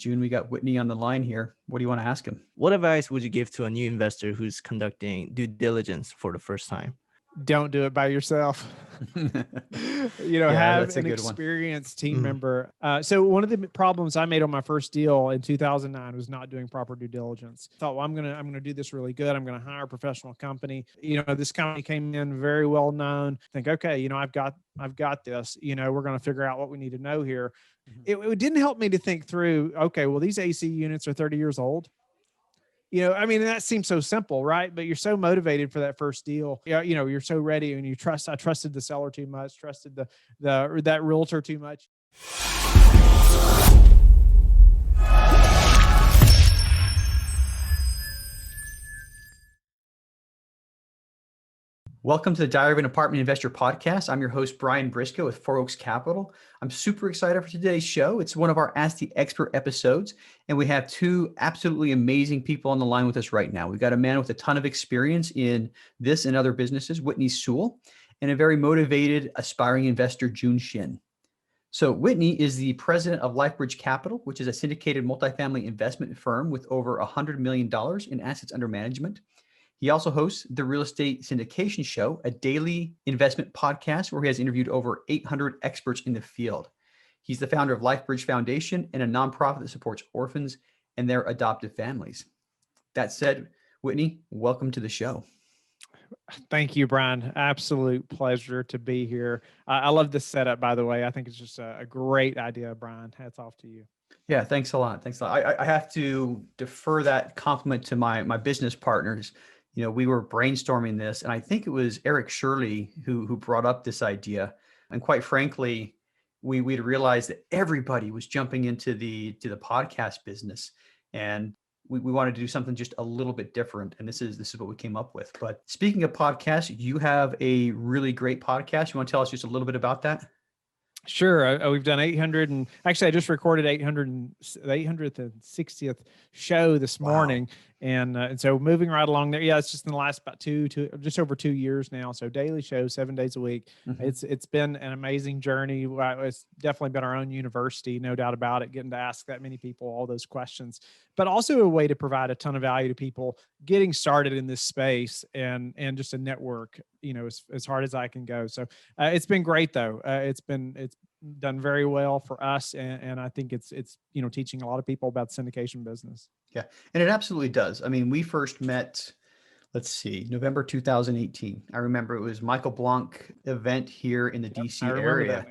June, we got Whitney on the line here. What do you want to ask him? What advice would you give to a new investor who's conducting due diligence for the first time? Don't do it by yourself. Yeah, Have that's a an good one. experienced team member. So one of the problems I made on my first deal in 2009 was not doing proper due diligence. I thought, well, I'm gonna do this really good. I'm gonna hire a professional company. This company came in very well known. Think, okay, I've got this. We're gonna figure out what we need to know here. It didn't help me to think through. Okay, well, these AC units are 30 years old. That seems so simple, right? But you're so motivated for that first deal. You're so ready, and I trusted the seller too much, trusted that realtor too much. Welcome to the Diary of an Apartment Investor podcast. I'm your host, Brian Briscoe with Four Oaks Capital. I'm super excited for today's show. It's one of our Ask the Expert episodes, and we have two absolutely amazing people on the line with us right now. We've got a man with a ton of experience in this and other businesses, Whitney Sewell, and a very motivated, aspiring investor, Jun Shin. So Whitney is the president of Life Bridge Capital, which is a syndicated multifamily investment firm with over $100 million in assets under management. He also hosts the Real Estate Syndication Show, a daily investment podcast where he has interviewed over 800 experts in the field. He's the founder of Life Bridge Foundation and a nonprofit that supports orphans and their adoptive families. That said, Whitney, welcome to the show. Thank you, Brian. Absolute pleasure to be here. I love this setup, by the way. I think it's just a great idea, Brian. Hats off to you. Yeah, thanks a lot. I have to defer that compliment to my business partners. We were brainstorming this, and I think it was Eric Shirley who brought up this idea. And quite frankly, we'd realized that everybody was jumping into the podcast business, and we wanted to do something just a little bit different. And this is what we came up with. But speaking of podcasts, you have a really great podcast. You want to tell us just a little bit about that? Sure. We've done 800, and actually I just recorded 860th show this morning. And so moving right along there. Yeah, it's just in the last about just over 2 years now. So daily show, 7 days a week. Mm-hmm. It's been an amazing journey. It's definitely been our own university, no doubt about it, getting to ask that many people all those questions, but also a way to provide a ton of value to people getting started in this space and just a network, as hard as I can go. So it's been great though. It's done very well for us. And I think it's teaching a lot of people about the syndication business. Yeah. And it absolutely does. I mean, we first met, November 2018. I remember it was Michael Blanc event here in the DC area.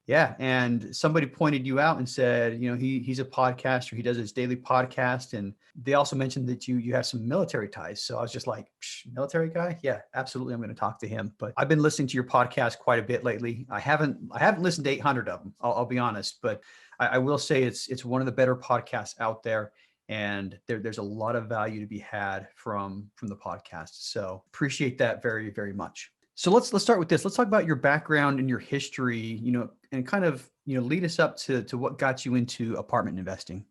Yeah. And somebody pointed you out and said, he's a podcaster. He does his daily podcast. And they also mentioned that you have some military ties. So I was just like, military guy? Yeah, absolutely. I'm going to talk to him. But I've been listening to your podcast quite a bit lately. I haven't listened to 800 of them. I'll be honest, but I will say it's one of the better podcasts out there. And there's a lot of value to be had from the podcast. So appreciate that very, very much. So let's start with this. Let's talk about your background and your history, and kind of, lead us up to what got you into apartment investing.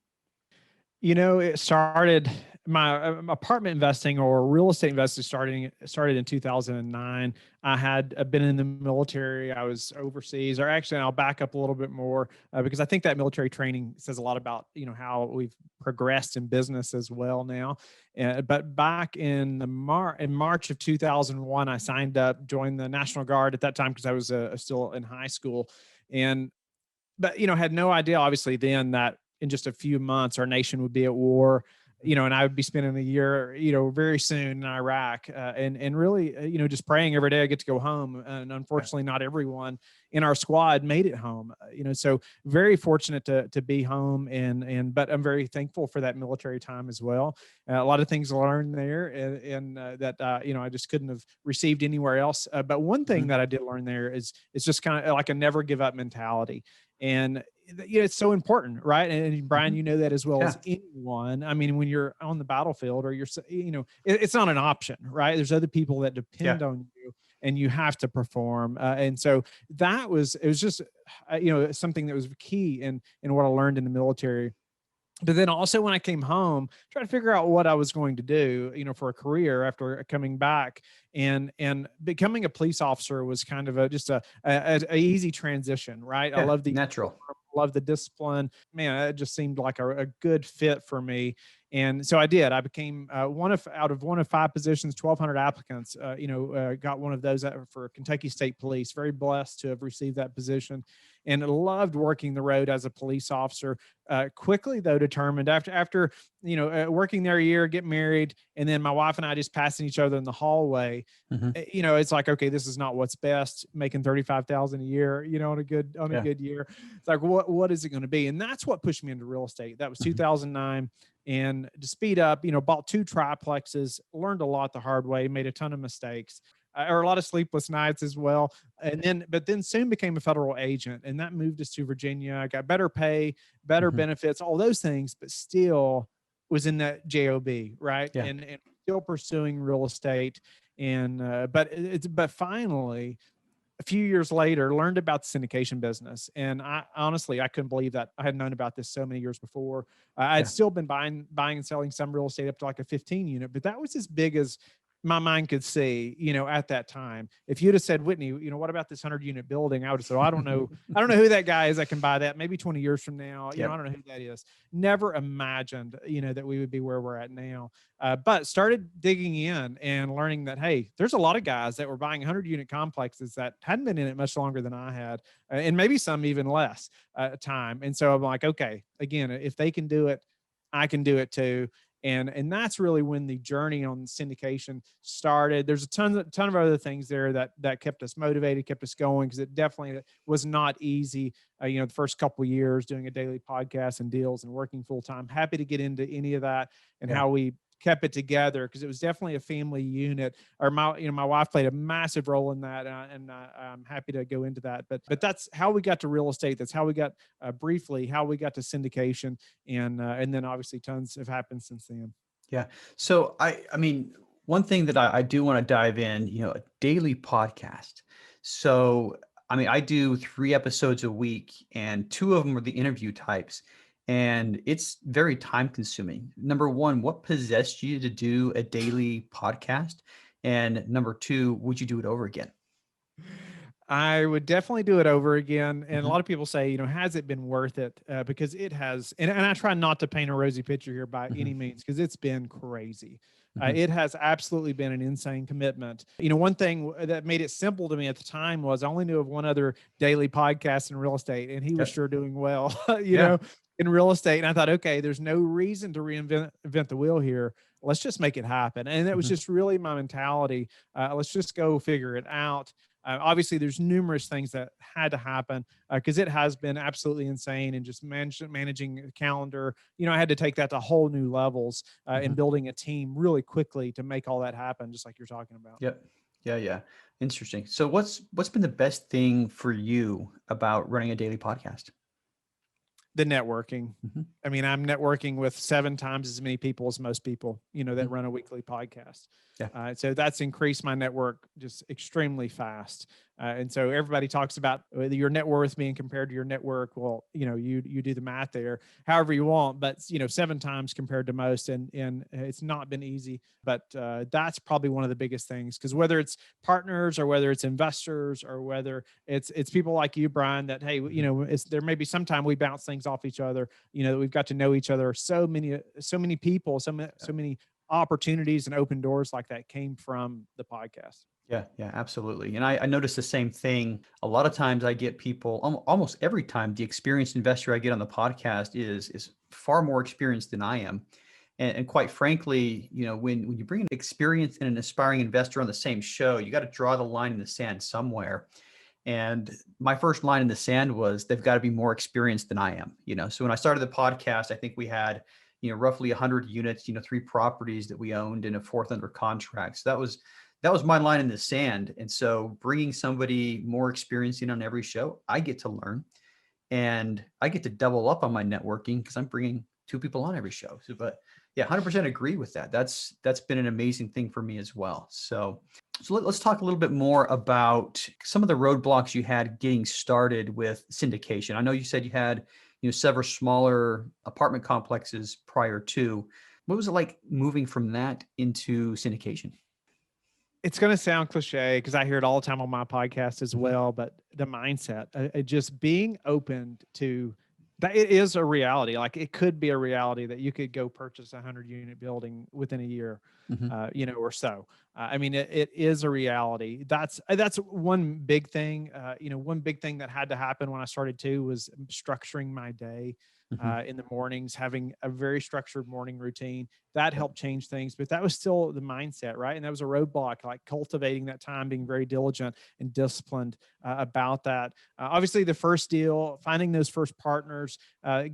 It started, my apartment investing or real estate investing started in 2009. I had been in the military. I was overseas, or actually, I'll back up a little bit more because I think that military training says a lot about, how we've progressed in business as well now. But back in March of 2001, I signed up, joined the National Guard at that time because I was still in high school, but had no idea, obviously, then that in just a few months, our nation would be at war, and I would be spending a year, very soon in Iraq, and really, just praying every day I get to go home. And unfortunately, not everyone in our squad made it home, so very fortunate to be home, but I'm very thankful for that military time as well. A lot of things learned there, and that, I just couldn't have received anywhere else. But one thing that I did learn there is it's just kind of like a never give up mentality. And it's so important, right? And Brian, you know that as well as anyone. I mean, when you're on the battlefield or it's not an option, right? There's other people that depend on you, and you have to perform. And so it was just, something that was key in what I learned in the military. But then also when I came home, try to figure out what I was going to do, for a career after coming back. and becoming a police officer was kind of just a easy transition, right? I Yeah, love the natural. love the discipline. Man, it just seemed like a good fit for me. And so I did. I became out of one of 5 positions, 1,200 applicants. Got one of those for Kentucky State Police. Very blessed to have received that position, and loved working the road as a police officer. Quickly, though, determined after working there a year, get married, and then my wife and I just passing each other in the hallway. Mm-hmm. It's like, okay, this is not what's best. Making 35,000 a year, on a good year. It's like, what is it going to be? And that's what pushed me into real estate. That was 2009. And to speed up, bought 2 triplexes, learned a lot the hard way, made a ton of mistakes, or a lot of sleepless nights as well. But then soon became a federal agent, and that moved us to Virginia. I got better pay, better benefits, all those things, but still was in that job, right? Yeah. And still pursuing real estate. But finally, a few years later, learned about the syndication business. And I honestly couldn't believe that I had known about this so many years before. I'd still been buying and selling some real estate up to like a 15 unit, but that was as big as my mind could see, at that time. If you'd have said, Whitney, what about this 100-unit building? I would have said, I don't know who that guy is that can buy that. Maybe 20 years from now, I don't know who that is. Never imagined, that we would be where we're at now. But started digging in and learning that, hey, there's a lot of guys that were buying 100-unit complexes that hadn't been in it much longer than I had, and maybe some even less time. And so I'm like, okay, again, if they can do it, I can do it too. And that's really when the journey on syndication started. There's a ton of other things there that kept us motivated, kept us going, because it definitely was not easy. The first couple of years doing a daily podcast and deals and working full time. Happy to get into any of that and how we kept it together, because it was definitely a family unit. Or my wife played a massive role in that, and I'm happy to go into that. But that's how we got to real estate. That's how we got briefly how we got to syndication, and then obviously tons have happened since then. Yeah. So I mean, one thing that I do want to dive in, a daily podcast. So I mean, I do 3 episodes a week, and 2 of them are the interview types. And it's very time consuming. Number 1, what possessed you to do a daily podcast? And number 2, would you do it over again? I would definitely do it over again. And a lot of people say, has it been worth it? Because it has. And I try not to paint a rosy picture here by any means, because it's been crazy. It has absolutely been an insane commitment. One thing that made it simple to me at the time was I only knew of one other daily podcast in real estate, and he was sure doing well, in real estate. And I thought, okay, there's no reason to reinvent the wheel here. Let's just make it happen. And that was just really my mentality. Let's just go figure it out. Obviously, there's numerous things that had to happen because it has been absolutely insane, and just managing a calendar. I had to take that to whole new levels and building a team really quickly to make all that happen, just like you're talking about. Yep. Yeah. Interesting. So what's been the best thing for you about running a daily podcast? The networking. I mean, I'm networking with 7 times as many people as most people, that run a weekly podcast. Yeah. So that's increased my network just extremely fast. And so everybody talks about your net worth being compared to your network. Well, you do the math there, however you want, but 7 times compared to most, and it's not been easy, but that's probably one of the biggest things, because whether it's partners or whether it's investors or whether it's people like you, Brian, that, hey, there may be sometime we bounce things off each other, that we've got to know each other. So many people, so many opportunities and open doors like that came from the podcast. Yeah, absolutely. And I noticed the same thing. A lot of times I get people, almost every time, the experienced investor I get on the podcast is far more experienced than I am. And quite frankly, when you bring an experienced and an aspiring investor on the same show, you got to draw the line in the sand somewhere. And my first line in the sand was they've got to be more experienced than I am. So when I started the podcast, I think we had roughly 100 units, 3 properties that we owned, and a 4th under contract. So that was my line in the sand. And so bringing somebody more experienced in on every show, I get to learn, and I get to double up on my networking because I'm bringing 2 people on every show. So, but yeah, 100% agree with that. That's been an amazing thing for me as well. So let's talk a little bit more about some of the roadblocks you had getting started with syndication. I know you said you had, several smaller apartment complexes prior to. What was it like moving from that into syndication? It's going to sound cliche because I hear it all the time on my podcast as Mhm. well, but the mindset, just being open to that, it is a reality. Like it could be a reality that you could go purchase a 100-unit building within a year, Mhm. or so. I mean, it is a reality. That's one big thing. One big thing that had to happen when I started too was structuring my day. Mhm. In the mornings, having a very structured morning routine that Yep. helped change things, but that was still the mindset, right? And that was a roadblock, like cultivating that time, being very diligent and disciplined about that. Obviously, the first deal, finding those first partners,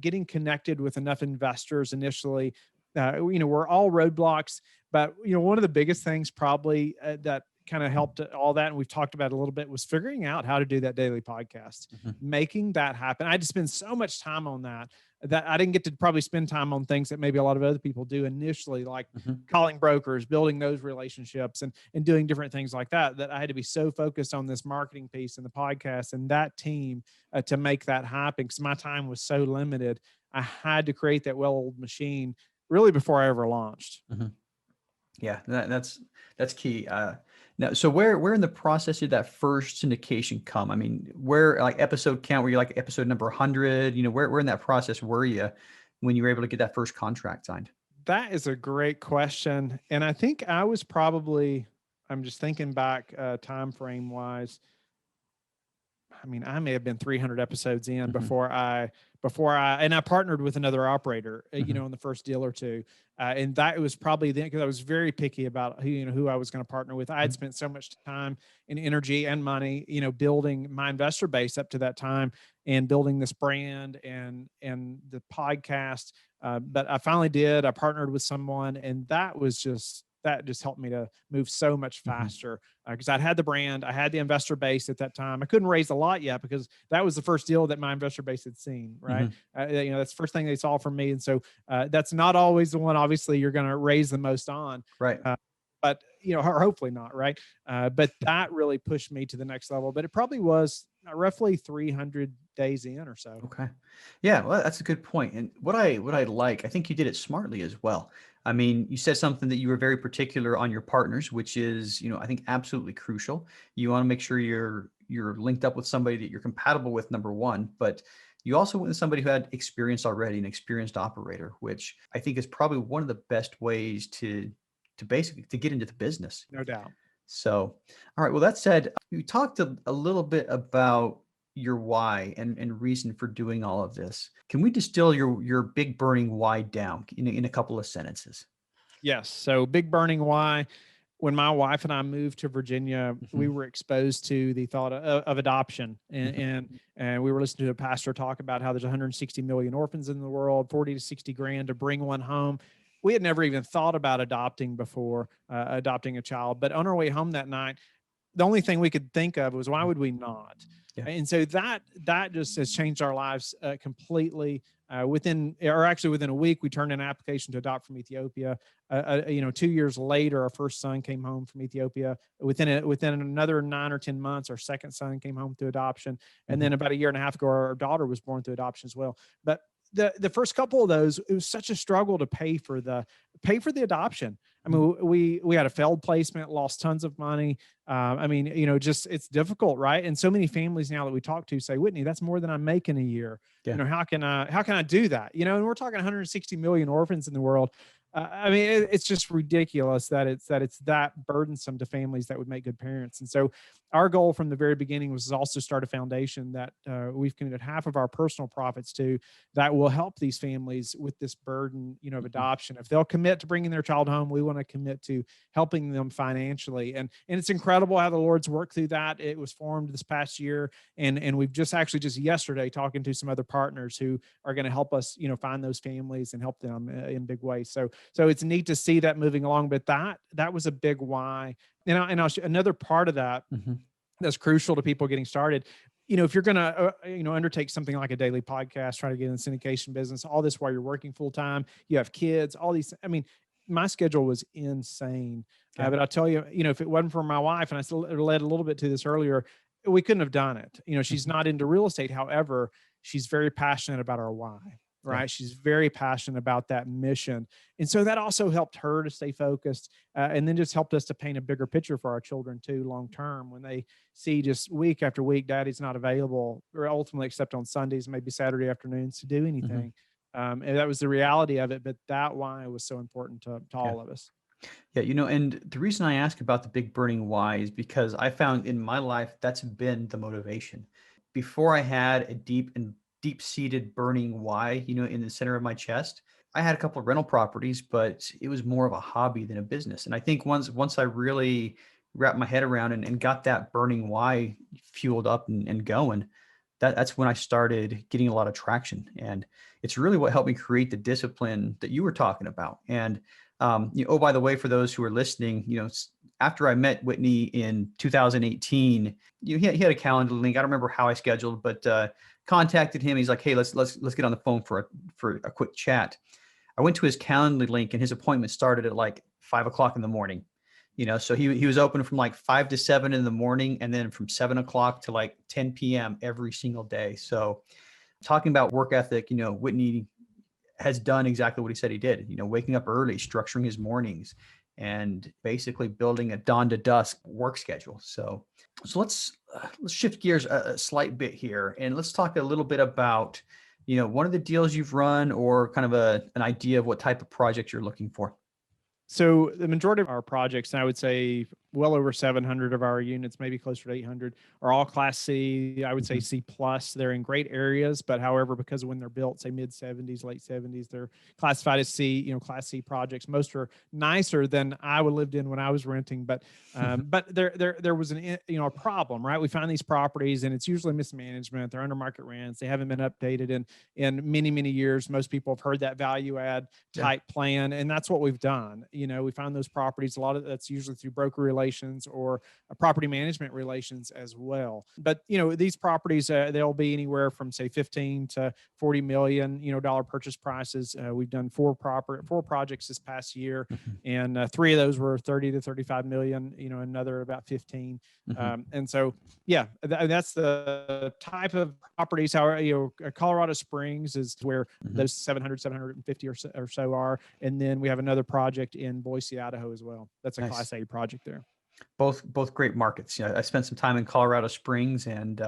getting connected with enough investors initially, were all roadblocks. But one of the biggest things probably that kind of helped all that, and we've talked about it a little bit, was figuring out how to do that daily podcast, Mhm. making that happen. I had to spend so much time on that I didn't get to probably spend time on things that maybe a lot of other people do initially, like Mhm. calling brokers, building those relationships, and doing different things like that. That I had to be so focused on this marketing piece and the podcast and that team to make that happen because my time was so limited. I had to create that well-oiled machine really before I ever launched. Mhm. Yeah, that's key. Now, so where in the process did that first syndication come? I mean, where like episode count? Were you like episode number 100? Where in that process were you when you were able to get that first contract signed? That is a great question, and I think I was probably. I'm just thinking back time frame wise. I mean, I may have been 300 episodes in Mhm. and I partnered with another operator, Mhm. in the first deal or two. And that was probably then because I was very picky about who I was going to partner with. I had Mhm. spent so much time and energy and money, building my investor base up to that time and building this brand and the podcast. But I finally did. I partnered with someone, and that just helped me to move so much Mhm. faster because I'd had the brand, I had the investor base at that time. I couldn't raise a lot yet because that was the first deal that my investor base had seen. Right, Mhm. that's the first thing they saw from me, and so that's not always the one. Obviously, you're going to raise the most on. Right. Uh, but or hopefully not, right? But that really pushed me to the next level. But it probably was roughly 300 days in or so. Okay. Yeah, well, that's a good point. And what I like, I think you did it smartly as well. I mean, you said something that you were very particular on your partners, which is, I think absolutely crucial. You want to make sure you're linked up with somebody that you're compatible with, number one, but you also went with somebody who had experience already, an experienced operator, which I think is probably one of the best ways to basically to get into the business. No doubt. So, all right. Well, that said, you talked a little bit about your why and reason for doing all of this. Can we distill your big burning why down in a couple of sentences? Yes. So big burning why. When my wife and I moved to Virginia, we Mhm. were exposed to the thought of adoption, and, Mhm. and and we were listening to a pastor talk about how there's 160 million orphans in the world, 40 to 60 grand to bring one home. We had never even thought about adopting before, adopting a child. But on our way home that night, the only thing we could think of was why would we not? Yeah. And so that just has changed our lives completely. Within a week, we turned in an application to adopt from Ethiopia. 2 years later, our first son came home from Ethiopia. Within another 9 or 10 months, our second son came home through adoption, and Mhm. then about a year and a half ago, our daughter was born through adoption as well. But the first couple of those, it was such a struggle to pay for the adoption. I Mhm. mean, we had a failed placement, lost tons of money. I mean, just it's difficult, right? And so many families now that we talk to say, Whitney, that's more than I'm making a year. Yeah. How can I do that? And we're talking 160 million orphans in the world. I mean, it's just ridiculous that it's that burdensome to families that would make good parents. And so, our goal from the very beginning was also start a foundation that we've committed half of our personal profits to that will help these families with this burden, of Mhm. adoption. If they'll commit to bringing their child home, we want to commit to helping them financially. And it's incredible how the Lord's worked through that. It was formed this past year, and we've just yesterday talking to some other partners who are going to help us, find those families and help them in big ways. So it's neat to see that moving along. But that was a big why. Another part of that Mhm. that's crucial to people getting started. If you're going to, undertake something like a daily podcast, try to get in the syndication business, all this while you're working full time, you have kids, all these. I mean, my schedule was insane. Yeah. But I'll tell you, if it wasn't for my wife, and I still led a little bit to this earlier, we couldn't have done it. She's Mhm. not into real estate. However, she's very passionate about our why. right? Yeah. She's very passionate about that mission. And so that also helped her to stay focused, and then just helped us to paint a bigger picture for our children too, long term, when they see just week after week, daddy's not available, or ultimately except on Sundays, maybe Saturday afternoons, to do Hmm. anything. And that was the reality of it. But that why was so important to Yeah. all of us. Yeah, and the reason I ask about the big burning why is because I found in my life that's been the motivation. Before I had a deep seated burning why, in the center of my chest, I had a couple of rental properties, but it was more of a hobby than a business. And I think once I really wrapped my head around and got that burning why fueled up and going, that's when I started getting a lot of traction. And it's really what helped me create the discipline that you were talking about. And oh, by the way, for those who are listening, after I met Whitney in 2018, he had a calendar link. I don't remember how I scheduled, but contacted him. He's like, "Hey, let's get on the phone for a quick chat." I went to his calendar link, and his appointment started at like 5 o'clock in the morning. So he was open from like 5 to 7 in the morning, and then from 7 o'clock to like 10 p.m. every single day. So talking about work ethic, Whitney has done exactly what he said he did, waking up early, structuring his mornings, and basically building a dawn to dusk work schedule. So let's shift gears a slight bit here, and let's talk a little bit about, one of the deals you've run, or kind of an idea of what type of project you're looking for. So the majority of our projects, and I would say well over 700 of our units, maybe closer to 800, are all Class C. I would say Mhm. C plus. They're in great areas, but however, because of when they're built, say mid 70s, late 70s, they're classified as C. Class C projects. Most are nicer than I would lived in when I was renting, but there was a problem, right? We find these properties, and it's usually mismanagement. They're under market rents. They haven't been updated in many years. Most people have heard that value add Yeah. type plan, and that's what we've done. We found those properties. A lot of that's usually through broker relations or property management relations as well. But these properties, they'll be anywhere from say 15 to 40 million dollar purchase prices. We've done four projects this past year, Mhm. and three of those were 30 to 35 million. Another about 15. Mhm. And so yeah, that's the type of properties. How Colorado Springs is where Mhm. those 750 or so are. And then we have another project in Boise, Idaho as well. That's a Nice. Class A project there. Both great markets. I spent some time in Colorado Springs, and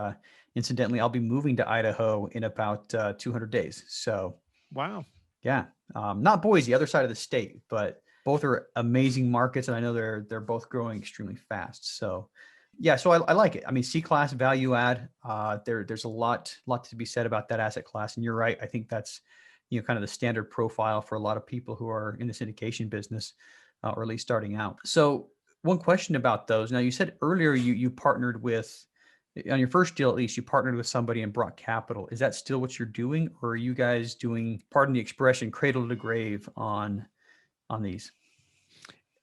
incidentally, I'll be moving to Idaho in about 200 days. So Wow. yeah, not Boise, other side of the state, but both are amazing markets, and I know they're both growing extremely fast. So yeah, so I like it. I mean, C class value add. There's a lot to be said about that asset class, and you're right. I think that's kind of the standard profile for a lot of people who are in the syndication business, or at least starting out. So one question about those. Now, you said earlier you partnered with, on your first deal, at least, you partnered with somebody and brought capital. Is that still what you're doing, or are you guys doing, pardon the expression, cradle to grave on these?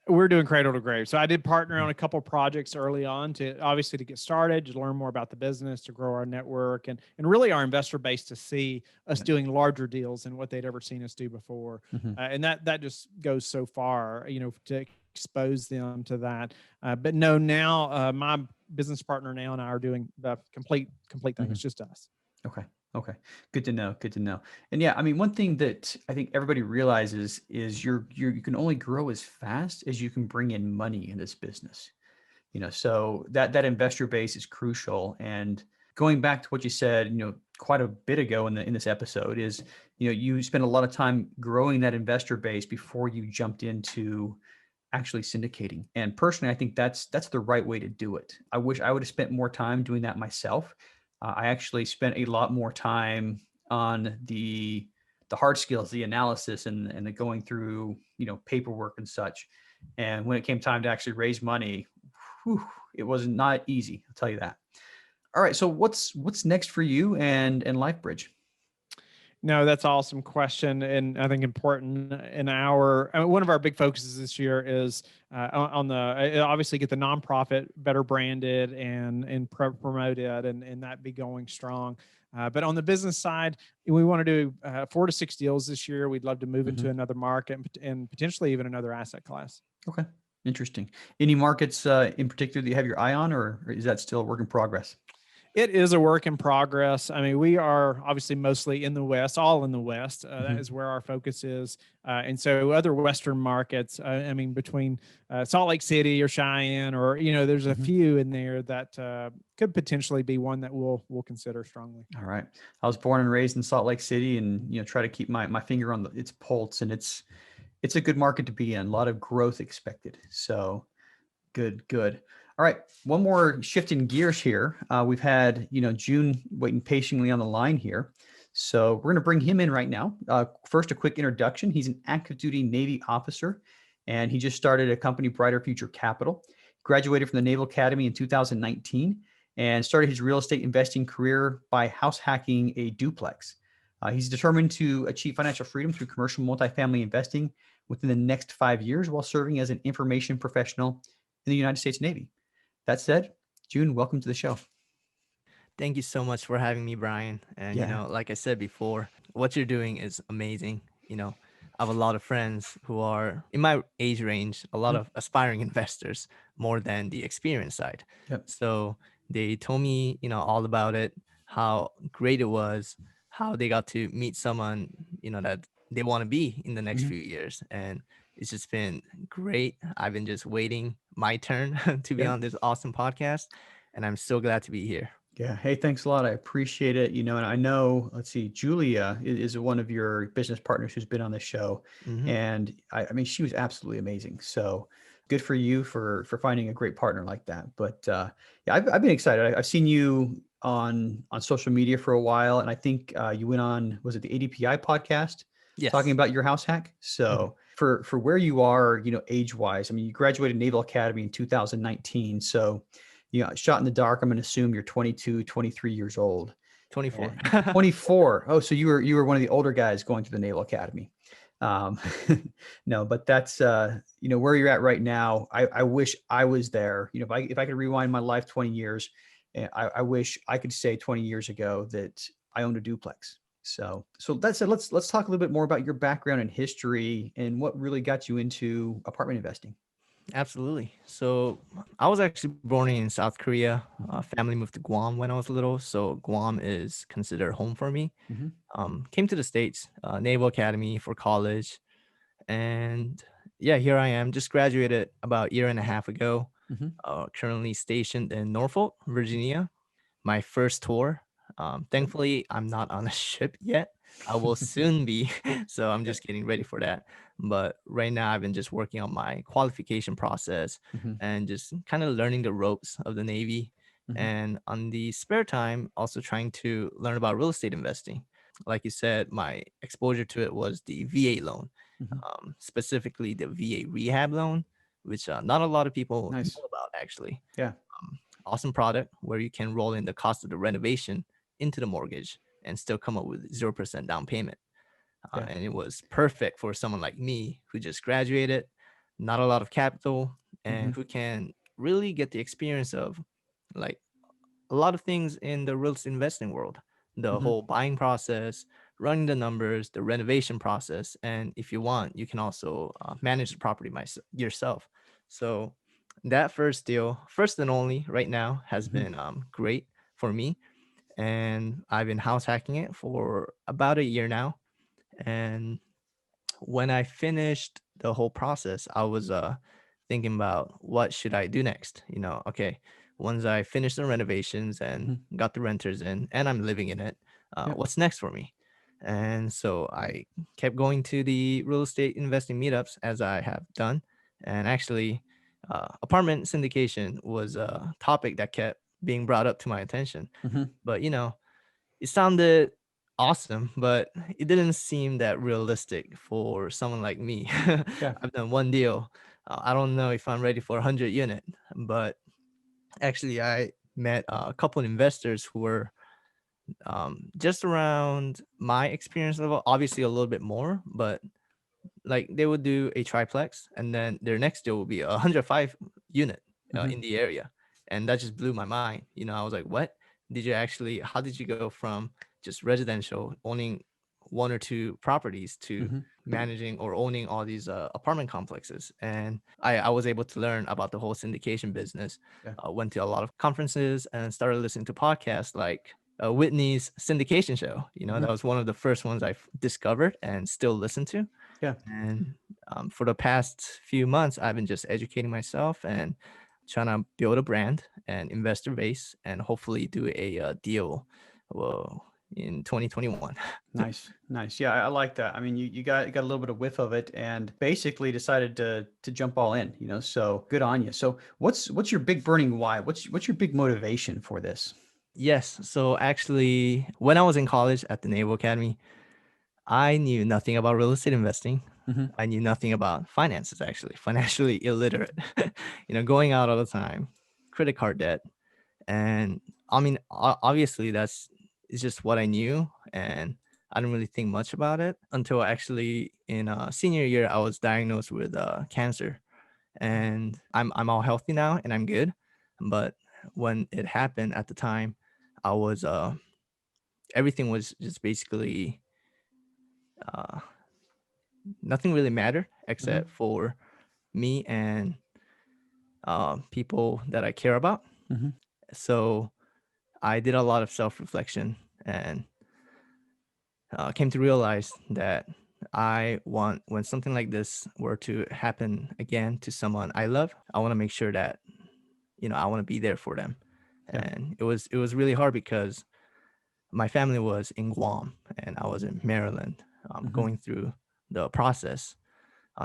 We're doing cradle to grave. So I did partner Mhm. on a couple of projects early on to obviously to get started, to learn more about the business, to grow our network, and really our investor base to see us Yeah. doing larger deals than what they'd ever seen us do before. Mhm. And that just goes so far, to expose them to that. But no, now my business partner now and I are doing the complete thing. Mhm. It's just us. Okay. Okay. Good to know. Good to know. And yeah, I mean, one thing that I think everybody realizes is you can only grow as fast as you can bring in money in this business. So that investor base is crucial. And going back to what you said, quite a bit ago in this episode is, you spent a lot of time growing that investor base before you jumped into actually syndicating. And personally, I think that's the right way to do it. I wish I would have spent more time doing that myself. I actually spent a lot more time on the hard skills, the analysis, and the going through paperwork and such. And when it came time to actually raise money, whew, it was not easy. I'll tell you that. All right. So what's next for you and LifeBridge? No, that's an awesome question, and I think important in one of our big focuses this year is on the obviously get the nonprofit better branded and promoted, and that be going strong. But on the business side, we want to do 4 to 6 deals this year. We'd love to move into Mhm. another market and potentially even another asset class. Okay. Interesting. Any markets in particular that you have your eye on, or is that still a work in progress? It is a work in progress. I mean, we are obviously mostly in the West, all in the West. That is where our focus is. And so other Western markets, I mean, between Salt Lake City or Cheyenne, or, there's a few in there that could potentially be one that we'll consider strongly. All right. I was born and raised in Salt Lake City, and, try to keep my finger on its pulse, and it's a good market to be in. A lot of growth expected. So good, good. All right. One more shift in gears here. We've had, Jun waiting patiently on the line here. So we're going to bring him in right now. First, a quick introduction. He's an active duty Navy officer, and he just started a company, Brighter Future Capital. Graduated from the Naval Academy in 2019 and started his real estate investing career by house hacking a duplex. He's determined to achieve financial freedom through commercial multifamily investing within the next 5 years while serving as an information professional in the United States Navy. That said, Jun, welcome to the show. Thank you so much for having me, Brian. And, like I said before, what you're doing is amazing. I have a lot of friends who are in my age range, a lot of aspiring investors, more than the experience side. Yep. So they told me, all about it, how great it was, how they got to meet someone, that they want to be in the next few years. And it's just been great. I've been just waiting my turn to be on this awesome podcast. And I'm so glad to be here. Yeah. Hey, thanks a lot. I appreciate it. And I know, let's see, Julia is one of your business partners who's been on the show. And I mean, she was absolutely amazing. So good for you for finding a great partner like that. But I've been excited. I've seen you on social media for a while. And I think you went on, was it the ADPI podcast? Yes. Talking about your house hack. So for where you are, age wise, I mean, you graduated Naval Academy in 2019. So, shot in the dark, I'm going to assume you're 22, 23 years old. 24. 24. Oh, so you were one of the older guys going to the Naval Academy. No, but that's, where you're at right now. I wish I was there. If I could rewind my life 20 years, I wish I could say 20 years ago that I owned a duplex. So that said, let's talk a little bit more about your background and history and what really got you into apartment investing. Absolutely. So I was actually born in South Korea. Family moved to Guam when I was little, so Guam is considered home for me. Came to the States, Naval Academy for college, and here I am. Just graduated about a year and a half ago. Currently stationed in Norfolk, Virginia. My first tour. Thankfully, I'm not on a ship yet. I will soon be, so I'm just getting ready for that. But right now, I've been just working on my qualification process and just kind of learning the ropes of the Navy. And on the spare time, also trying to learn about real estate investing. Like you said, my exposure to it was the VA loan, specifically the VA rehab loan, which not a lot of people know about, actually. Yeah. Awesome product where you can roll in the cost of the renovation into the mortgage and still come up with 0% down payment. And it was perfect for someone like me who just graduated, not a lot of capital, and who can really get the experience of like a lot of things in the real estate investing world, the whole buying process, running the numbers, the renovation process. And if you want, you can also manage the property yourself. So that first deal, first and only right now, has been great for me. And I've been house hacking it for about a year now. And when I finished the whole process, I was thinking about what should I do next? Okay, once I finished the renovations and got the renters in and I'm living in it, what's next for me? And so I kept going to the real estate investing meetups as I have done. And actually, apartment syndication was a topic that kept being brought up to my attention. But, it sounded awesome, but it didn't seem that realistic for someone like me. I've done one deal. I don't know if I'm ready for 100 unit, but actually I met a couple of investors who were just around my experience level, obviously a little bit more, but like they would do a triplex and then their next deal will be 105 unit in the area. And that just blew my mind. I was like, what? How did you go from just residential owning one or two properties to managing or owning all these apartment complexes. And I was able to learn about the whole syndication business. Yeah. Went to a lot of conferences and started listening to podcasts like Whitney's Syndication Show. That was one of the first ones I discovered and still listen to. Yeah. And for the past few months, I've been just educating myself and trying to build a brand and investor base and hopefully do a deal in 2021. Nice. Yeah, I like that. I mean, you got a little bit of whiff of it and basically decided to jump all in, so good on you. So what's your big burning why? What's your big motivation for this? Yes. So actually, when I was in college at the Naval Academy, I knew nothing about real estate investing. I knew nothing about finances, actually, financially illiterate, going out all the time, credit card debt. And I mean, obviously it's just what I knew. And I didn't really think much about it until actually in senior year, I was diagnosed with cancer, and I'm all healthy now and I'm good. But when it happened at the time, I was, everything was just basically, nothing really mattered except for me and people that I care about. So I did a lot of self-reflection and came to realize that when something like this were to happen again to someone I love, I want to make sure that, I want to be there for them. Yeah. And it was really hard because my family was in Guam and I was in Maryland, going through the process.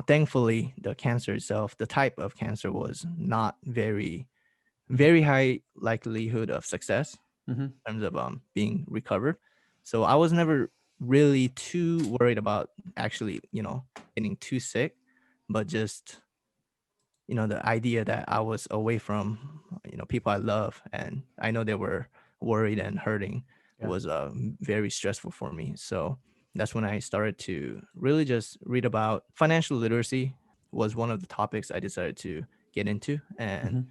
Thankfully, the cancer itself, the type of cancer was not very, very high likelihood of success in terms of being recovered. So I was never really too worried about actually, getting too sick, but just, the idea that I was away from, people I love, and I know they were worried and hurting was very stressful for me. So that's when I started to really just read about financial literacy. Was one of the topics I decided to get into and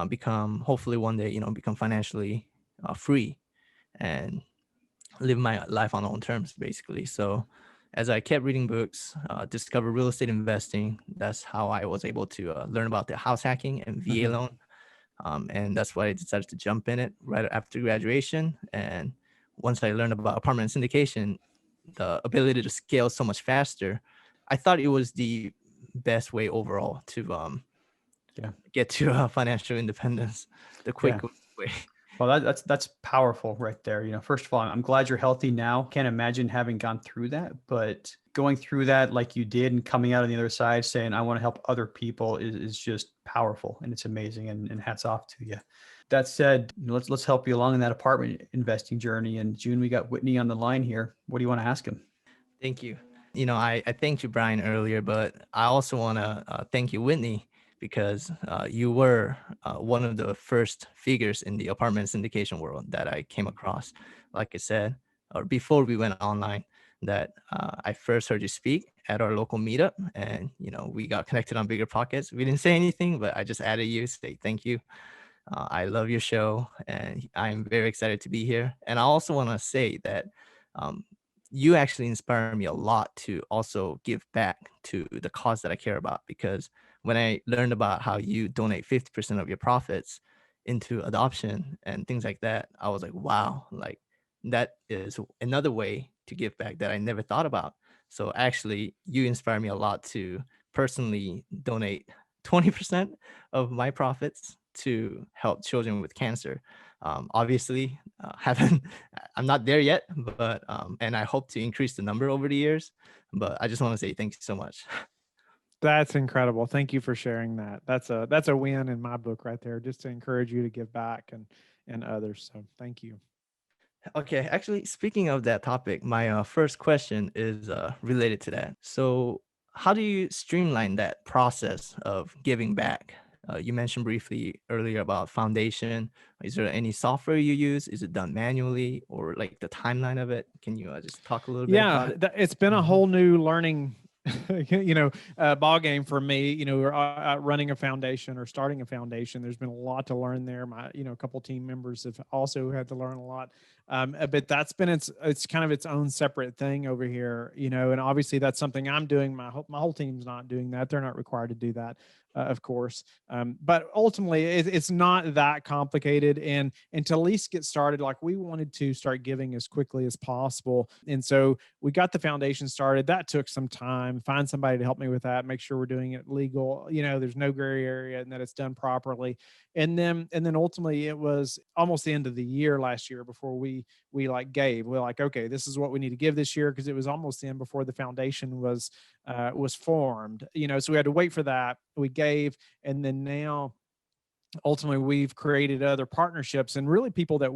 become, hopefully one day, become financially free and live my life on my own terms, basically. So as I kept reading books, discovered real estate investing, that's how I was able to learn about the house hacking and VA loan. And that's why I decided to jump in it right after graduation. And once I learned about apartment syndication, the ability to scale so much faster, I thought it was the best way overall to get to financial independence, the quick way. Well, that's powerful right there. First of all, I'm glad you're healthy now. Can't imagine having gone through that, but going through that like you did and coming out on the other side saying, I want to help other people is just powerful and it's amazing, and hats off to you. That said, let's help you along in that apartment investing journey. And June, we got Whitney on the line here. What do you want to ask him? Thank you. I thanked you, Brian, earlier, but I also want to thank you, Whitney, because you were one of the first figures in the apartment syndication world that I came across. Like I said, or before we went online, that I first heard you speak at our local meetup, and we got connected on Bigger Pockets. We didn't say anything, but I just added you, say thank you. I love your show, and I'm very excited to be here. And I also want to say that you actually inspire me a lot to also give back to the cause that I care about, because when I learned about how you donate 50% of your profits into adoption and things like that, I was like, wow, like that is another way to give back that I never thought about. So actually, you inspire me a lot to personally donate 20% of my profits to help children with cancer. Obviously, I'm not there yet, but and I hope to increase the number over the years. But I just want to say thank you so much. That's incredible. Thank you for sharing that. That's a win in my book right there, just to encourage you to give back and others. So thank you. Okay, actually, speaking of that topic, my first question is related to that. So, how do you streamline that process of giving back? You mentioned briefly earlier about foundation. Is there any software you use? Is it done manually, or like the timeline of it? Can you just talk a little bit about it? It's been a whole new learning ball game for me, running a foundation or starting a foundation. There's been a lot to learn there. A couple team members have also had to learn a lot. But that's been it's kind of its own separate thing over here, and obviously that's something I'm doing. My whole team's not doing that. They're not required to do that, of course. But ultimately it's not that complicated. And to at least get started, like we wanted to start giving as quickly as possible. And so we got the foundation started. That took some time, find somebody to help me with that, make sure we're doing it legal, there's no gray area and that it's done properly. And then ultimately it was almost the end of the year last year before we're like, okay, this is what we need to give this year. Cause it was almost the end before the foundation was formed, so we had to wait for that. We gave, and then now ultimately we've created other partnerships and really people that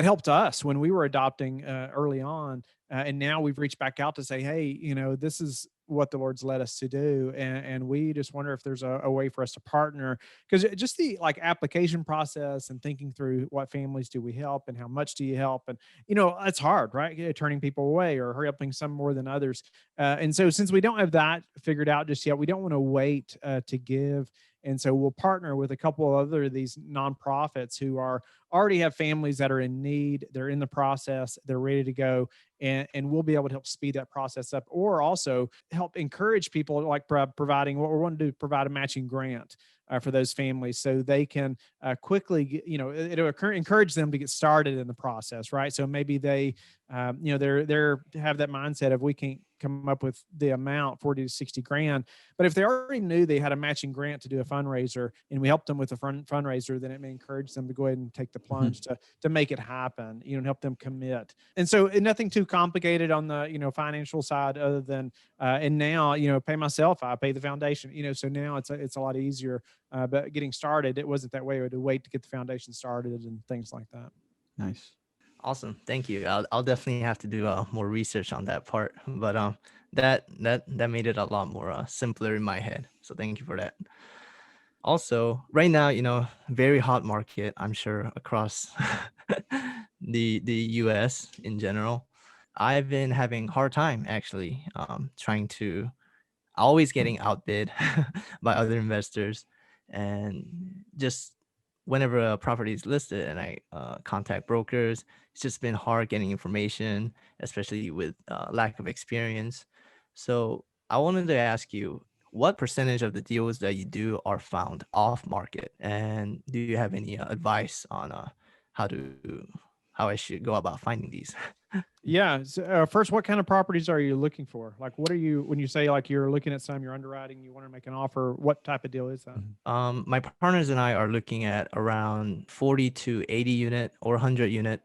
helped us when we were adopting early on. And now we've reached back out to say, hey, this is what the Lord's led us to do. And we just wonder if there's a way for us to partner, because just the application process and thinking through what families do we help and how much do you help? And, it's hard, right? Turning people away or helping some more than others. And so since we don't have that figured out just yet, we don't want to wait to give. And so we'll partner with a couple of other of these nonprofits who already have families that are in need. They're in the process. They're ready to go. And we'll be able to help speed that process up, or also help encourage people, like providing what we want to do, provide a matching grant for those families so they can quickly, it'll encourage them to get started in the process, right? So maybe they, they're have that mindset of we can't come up with the amount 40 to 60 grand, but if they already knew they had a matching grant to do a fundraiser and we helped them with a fundraiser, then it may encourage them to go ahead and take the plunge to make it happen, and help them commit. And so nothing too complicated on the financial side, other than and now pay myself, I pay the foundation, so now it's a lot easier. But getting started, it wasn't that way. We had to wait to get the foundation started and things like that. Nice. Awesome. Thank you. I'll definitely have to do more research on that part, but that made it a lot more simpler in my head. So thank you for that. Also, right now, very hot market, I'm sure, across the US in general. I've been having a hard time actually trying to always getting outbid by other investors, and just whenever a property is listed and I contact brokers, it's just been hard getting information, especially with lack of experience. So I wanted to ask you, what percentage of the deals that you do are found off market, and do you have any advice on how I should go about finding these? Yeah. So, first, what kind of properties are you looking for? Like, what are you, when you say like you're looking at some, you're underwriting, you want to make an offer, what type of deal is that? My partners and I are looking at around 40 to 80 unit or 100 unit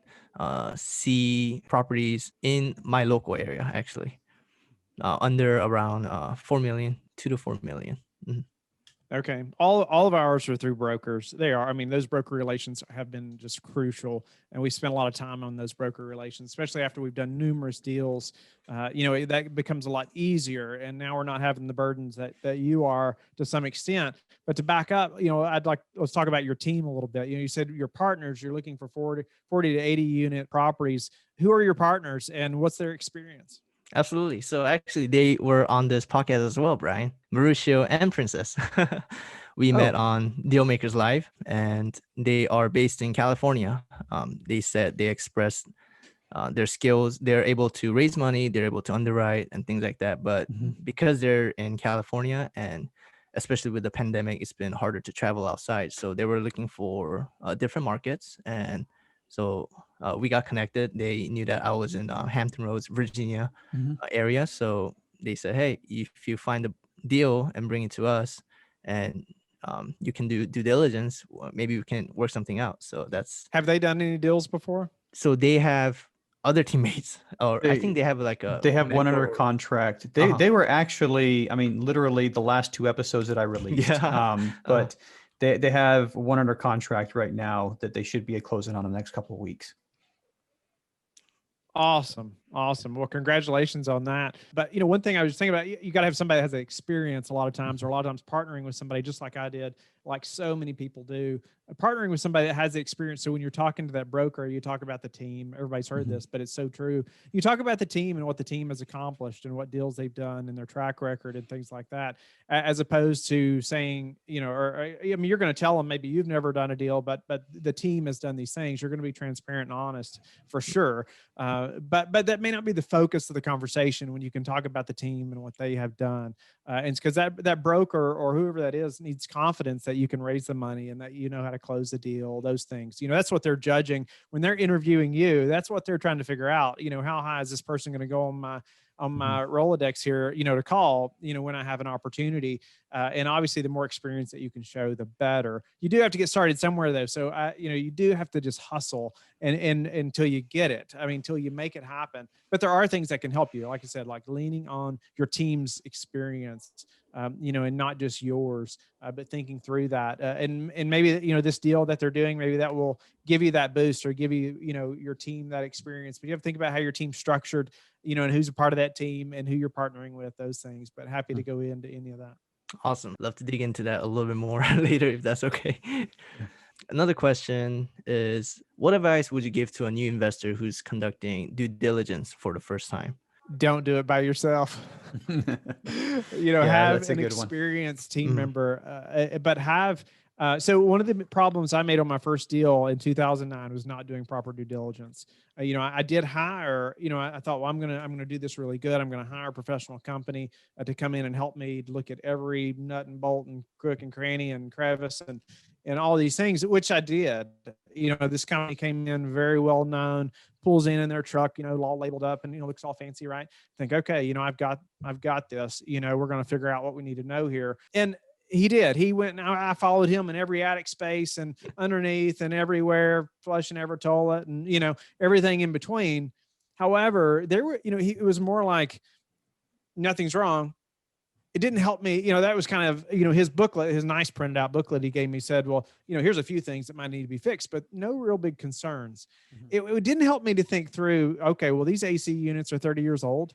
C properties in my local area, actually, under around 4 million, 2 to 4 million. Mhm. Okay. All of ours are through brokers. They are. I mean, those broker relations have been just crucial. And we spent a lot of time on those broker relations, especially after we've done numerous deals. That becomes a lot easier. And now we're not having the burdens that you are to some extent. But to back up, let's talk about your team a little bit. You said your partners, you're looking for 40 to 80 unit properties. Who are your partners and what's their experience? Absolutely. So actually, they were on this podcast as well, Brian, Mauricio and Princess. We met on Dealmakers Live, and they are based in California. They said they expressed their skills. They're able to raise money. They're able to underwrite and things like that. But because they're in California, and especially with the pandemic, it's been harder to travel outside. So they were looking for different markets. And so we got connected. They knew that I was in Hampton Roads, Virginia area. So they said, hey, if you find a deal and bring it to us, and you can do due diligence, maybe we can work something out. So Have they done any deals before? So they have other teammates, or I think they have they have one under contract. They were actually, I mean, literally the last 2 episodes that I released. But they have one under contract right now that they should be closing on in the next couple of weeks. Awesome. Awesome. Well, congratulations on that. But one thing I was thinking about, you got to have somebody that has the experience a lot of times, or a lot of times partnering with somebody just like I did, like so many people do, partnering with somebody that has the experience. So when you're talking to that broker, you talk about the team. Everybody's heard this, but it's so true. You talk about the team and what the team has accomplished and what deals they've done and their track record and things like that, as opposed to saying, I mean, you're going to tell them maybe you've never done a deal, but the team has done these things. You're going to be transparent and honest for sure. But that may not be the focus of the conversation when you can talk about the team and what they have done. And it's because that broker or whoever that is needs confidence that you can raise the money and that you know how to close the deal, those things. That's what they're judging when they're interviewing you. That's what they're trying to figure out. How high is this person going to go on my Rolodex here, to call, when I have an opportunity. And obviously the more experience that you can show, the better. You do have to get started somewhere though. So, you do have to just hustle and until you get it. I mean, until you make it happen. But there are things that can help you. Like I said, like leaning on your team's experience, and not just yours, but thinking through that. And maybe, this deal that they're doing, maybe that will give you that boost or give you, your team that experience. But you have to think about how your team's structured, and who's a part of that team and who you're partnering with, those things. But happy to go into any of that. Awesome. Love to dig into that a little bit more later, if that's okay. Another question is, what advice would you give to a new investor who's conducting due diligence for the first time? Don't do it by yourself. Have an experienced team member, but have. So one of the problems I made on my first deal in 2009 was not doing proper due diligence. I did hire, I thought, well, I'm going to do this really good. I'm going to hire a professional company to come in and help me look at every nut and bolt and crook and cranny and crevice and all these things, which I did. This company came in very well known, pulls in their truck, all labeled up and, looks all fancy, right? Think, okay, I've got this, we're going to figure out what we need to know here. And he did. He went and I followed him in every attic space and underneath and everywhere, flushing every toilet and, everything in between. However, there were, it was more like nothing's wrong. It didn't help me. That was kind of, his booklet, his nice printed out booklet he gave me said, well, here's a few things that might need to be fixed, but no real big concerns. It didn't help me to think through, okay, well, these AC units are 30 years old.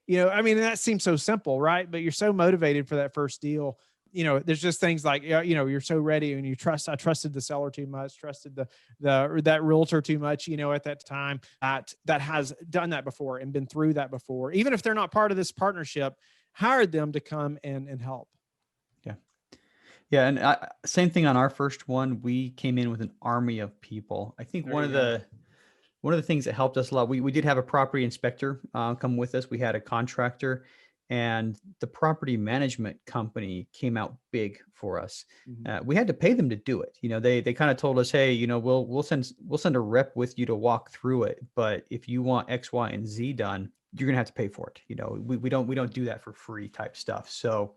I mean, that seems so simple, right? But you're so motivated for that first deal. There's just things like, you're so ready and I trusted the seller too much, trusted that realtor too much, at that time that has done that before and been through that before. Even if they're not part of this partnership, hired them to come and help. Yeah. Yeah. And same thing on our first one, we came in with an army of people. I think one of the things that helped us a lot, we did have a property inspector come with us. We had a contractor, and the property management company came out big for us. We had to pay them to do it. They kind of told us, hey, we'll send a rep with you to walk through it, but if you want X, Y, and Z done, you're gonna have to pay for it. We don't do that for free type stuff. So,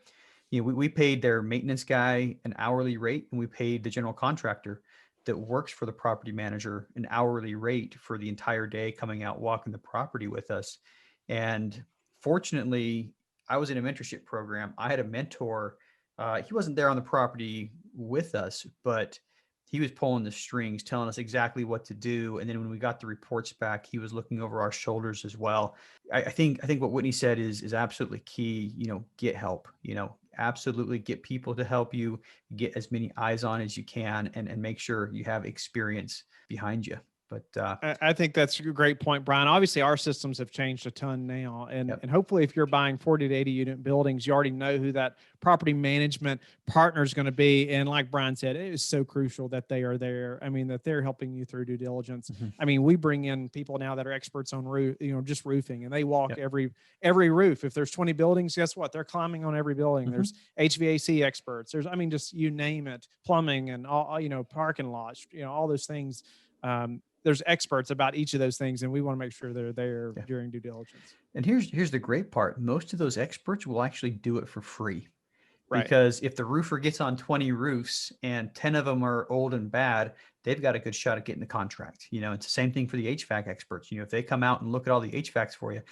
we paid their maintenance guy an hourly rate, and we paid the general contractor that works for the property manager an hourly rate for the entire day coming out walking the property with us. And fortunately, I was in a mentorship program. I had a mentor. He wasn't there on the property with us, but he was pulling the strings, telling us exactly what to do. And then when we got the reports back, he was looking over our shoulders as well. I think what Whitney said is absolutely key. Get help. Absolutely get people to help you, get as many eyes on as you can, and make sure you have experience behind you. But I think that's a great point, Brian. Obviously, our systems have changed a ton now. And hopefully, if you're buying 40 to 80 unit buildings, you already know who that property management partner is going to be. And like Brian said, it is so crucial that they are there. I mean, that they're helping you through due diligence. I mean, we bring in people now that are experts on roof, just roofing, and they walk every roof. If there's 20 buildings, guess what? They're climbing on every building. There's HVAC experts. There's, just you name it, plumbing and all, parking lots, all those things. There's experts about each of those things, and we want to make sure they're there during due diligence. And here's the great part. Most of those experts will actually do it for free. Right. Because if the roofer gets on 20 roofs and 10 of them are old and bad, they've got a good shot at getting the contract. It's the same thing for the HVAC experts. If they come out and look at all the HVACs for you,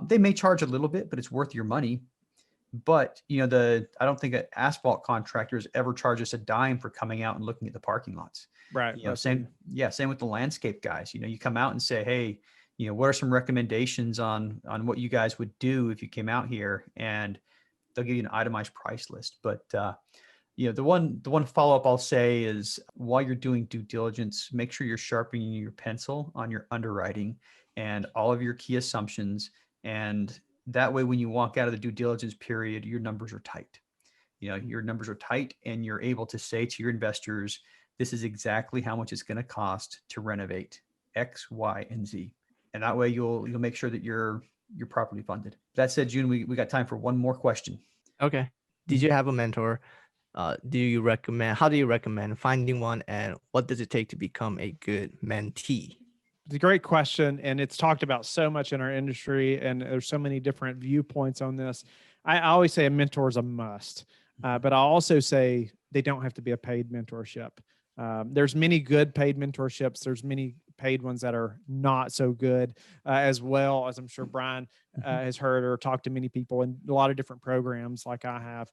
they may charge a little bit, but it's worth your money. But, I don't think an asphalt contractors ever charge us a dime for coming out and looking at the parking lots. Right. Same with the landscape guys. You come out and say, hey, what are some recommendations on what you guys would do if you came out here, and they'll give you an itemized price list. But the one follow-up I'll say is, while you're doing due diligence, make sure you're sharpening your pencil on your underwriting and all of your key assumptions. And that way, when you walk out of the due diligence period, your numbers are tight. Your numbers are tight, and you're able to say to your investors, this is exactly how much it's going to cost to renovate X, Y, and Z. And that way you'll make sure that you're properly funded. That said, June, we got time for one more question. Okay. Did you have a mentor? How do you recommend finding one, and what does it take to become a good mentee? It's a great question, and it's talked about so much in our industry, and there's so many different viewpoints on this. I always say a mentor is a must, but I also say they don't have to be a paid mentorship. There's many good paid mentorships. There's many paid ones that are not so good, as well, as I'm sure Brian has heard or talked to many people in a lot of different programs like I have.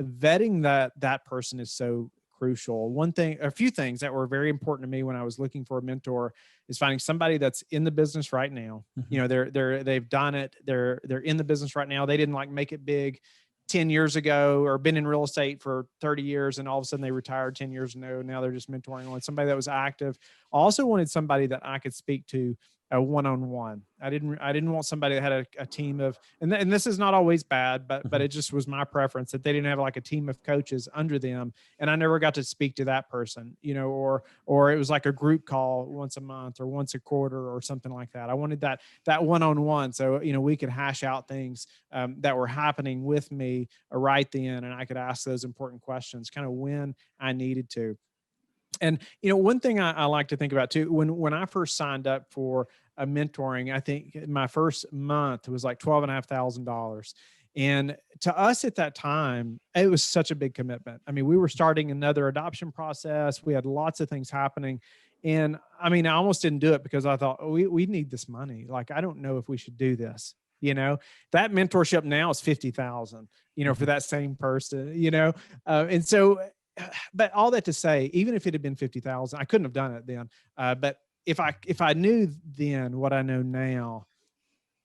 Vetting that person is so crucial. A few things that were very important to me when I was looking for a mentor is finding somebody that's in the business right now. They've done it. They're in the business right now. They didn't make it big 10 years ago, or been in real estate for 30 years. And all of a sudden they retired 10 years ago. Now they're just mentoring. I wanted somebody that was active. I also wanted somebody that I could speak to one-on-one. I didn't want somebody that had a team of, and this is not always bad, but it just was my preference that they didn't have a team of coaches under them. And I never got to speak to that person, or it was like a group call once a month or once a quarter or something like that. I wanted that one-on-one. So, we could hash out things that were happening with me right then. And I could ask those important questions kind of when I needed to. And, one thing I like to think about too, when I first signed up for a mentoring, I think my first month was like $12,500. And to us at that time, it was such a big commitment. I mean, we were starting another adoption process. We had lots of things happening. And I mean, I almost didn't do it because I thought, we need this money. I don't know if we should do this. That mentorship now is 50,000, for that same person, and so, but all that to say, even if it had been 50,000, I couldn't have done it then. But if I knew then what I know now,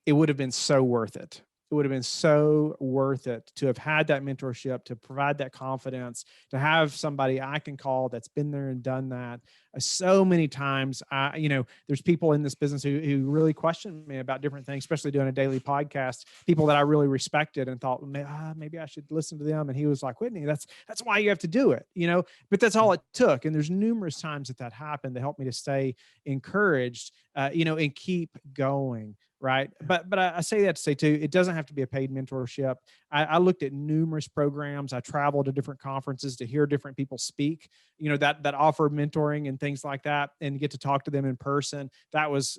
it would have been so worth it. It would have been so worth it to have had that mentorship, to provide that confidence, to have somebody I can call that's been there and done that. So many times, there's people in this business who really question me about different things, especially doing a daily podcast, people that I really respected and thought, maybe I should listen to them. And he was like, Whitney, that's why you have to do it, but that's all it took. And there's numerous times that happened to help me to stay encouraged, and keep going. Right. But I say that to say too, it doesn't have to be a paid mentorship. I looked at numerous programs. I traveled to different conferences to hear different people speak, that offer mentoring and things like that, and get to talk to them in person. That was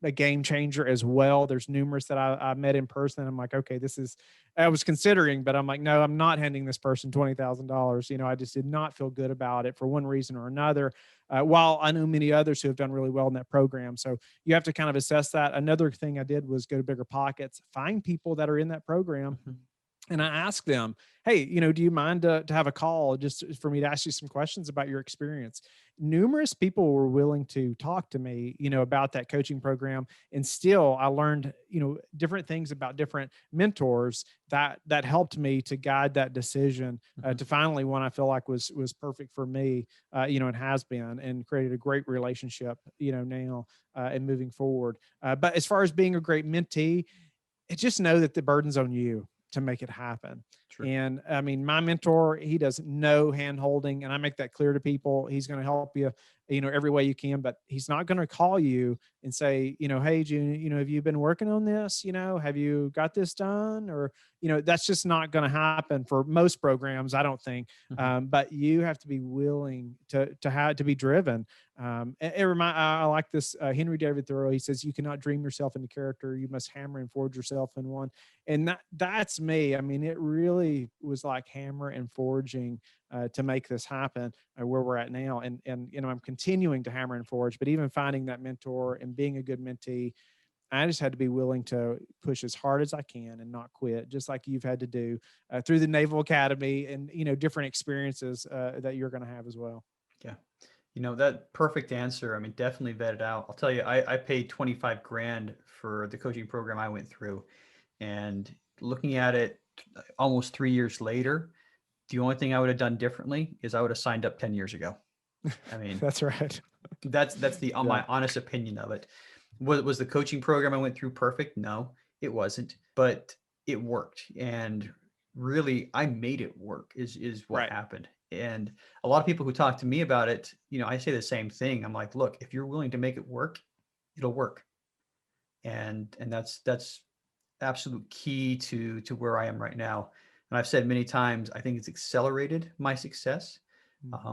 a game changer as well. There's numerous that I met in person. I'm like, okay, I was considering, but I'm like, no, I'm not handing this person $20,000. I just did not feel good about it for one reason or another. While I know many others who have done really well in that program. So you have to kind of assess that. Another thing I did was go to Bigger Pockets, find people that are in that program. And I asked them, hey, do you mind to have a call just for me to ask you some questions about your experience? Numerous people were willing to talk to me, about that coaching program. And still I learned, different things about different mentors that helped me to guide that decision to finally one I feel like was perfect for me, and has been, and created a great relationship, now and moving forward. But as far as being a great mentee, just know that the burden's on you to make it happen. True. And I mean, my mentor, he does no hand holding, and I make that clear to people. He's going to help you, every way you can, but he's not going to call you and say, hey, June, have you been working on this? Have you got this done? Or, that's just not going to happen for most programs, I don't think. But you have to be willing to be driven. I like this, Henry David Thoreau. He says, you cannot dream yourself into character. You must hammer and forge yourself in one. And that's me. I mean, it really was like hammer and forging to make this happen where we're at now. And I'm continuing to hammer and forge, but even finding that mentor and being a good mentee, I just had to be willing to push as hard as I can and not quit, just like you've had to do through the Naval Academy and, different experiences that you're going to have as well. Yeah. That perfect answer. I mean, definitely vet it out. I'll tell you, I paid 25 grand for the coaching program I went through. And looking at it almost 3 years later, the only thing I would have done differently is I would have signed up 10 years ago. I mean, That's right. that's the Yeah. my honest opinion of it. Was the coaching program I went through perfect? No, it wasn't, but it worked. And really, I made it work is what Right. happened. And a lot of people who talk to me about it, I say the same thing. I'm like, look, if you're willing to make it work, it'll work. And that's absolute key to where I am right now. And I've said many times, I think it's accelerated my success.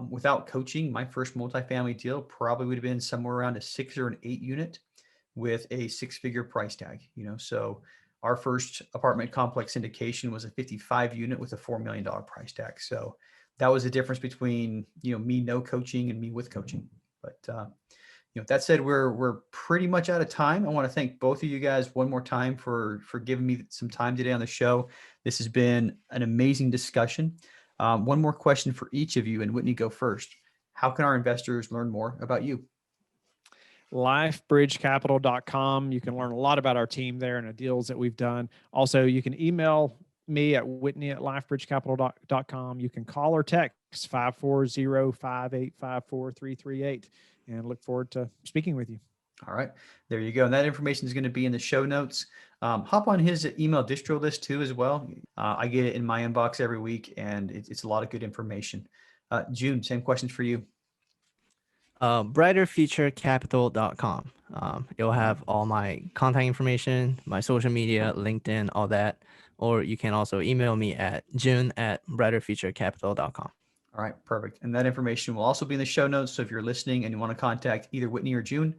Without coaching, my first multifamily deal probably would have been somewhere around a 6 or an 8 unit with a 6-figure price tag. So our first apartment complex syndication was a 55 unit with a $4 million price tag. So that was the difference between, me no coaching and me with coaching. But that said, we're pretty much out of time. I want to thank both of you guys one more time for giving me some time today on the show. This has been an amazing discussion. One more question for each of you, and Whitney, go first. How can our investors learn more about you? lifebridgecapital.com. You can learn a lot about our team there and the deals that we've done. Also, you can email me at whitney@lifebridgecapital.com. You can call or text 540-585-4338, and look forward to speaking with you. All right, there you go. And that information is going to be in the show notes. Hop on his email distro list too as well. I get it in my inbox every week, and it's a lot of good information. Jun, same questions for you. brighterfuturecapital.com. It'll have all my contact information, my social media, LinkedIn, all that. Or you can also email me at june@brighterfuturecapital.com. All right, perfect. And that information will also be in the show notes. So if you're listening and you want to contact either Whitney or Jun,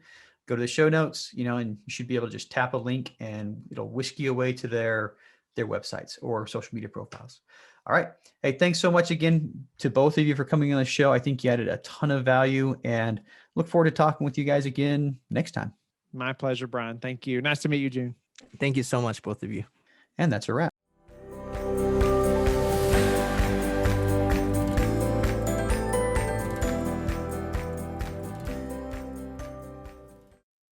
go to the show notes, and you should be able to just tap a link and it'll whisk you away to their websites or social media profiles. All right. Hey, thanks so much again to both of you for coming on the show. I think you added a ton of value, and look forward to talking with you guys again next time. My pleasure, Brian. Thank you. Nice to meet you, June. Thank you so much, both of you. And that's a wrap.